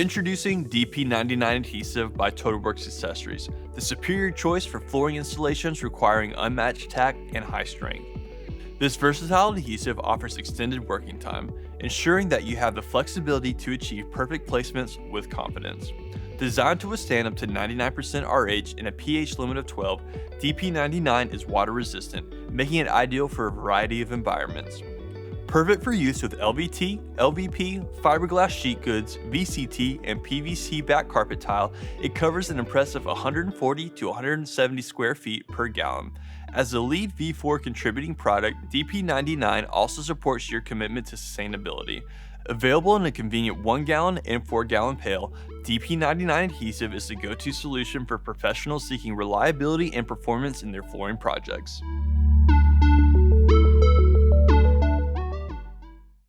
Introducing DP99 Adhesive by TotalWorx Accessories, the superior choice for flooring installations requiring unmatched tack and high strength. This versatile adhesive offers extended working time, ensuring that you have the flexibility to achieve perfect placements with confidence. Designed to withstand up to 99% RH and a pH limit of 12, DP99 is water resistant, making it ideal for a variety of environments. Perfect for use with LVT, LVP, fiberglass sheet goods, VCT, and PVC back carpet tile, it covers an impressive 140 to 170 square feet per gallon. As the lead V4 contributing product, DP99 also supports your commitment to sustainability. Available in a convenient 1 gallon and 4 gallon pail, DP99 adhesive is the go-to solution for professionals seeking reliability and performance in their flooring projects.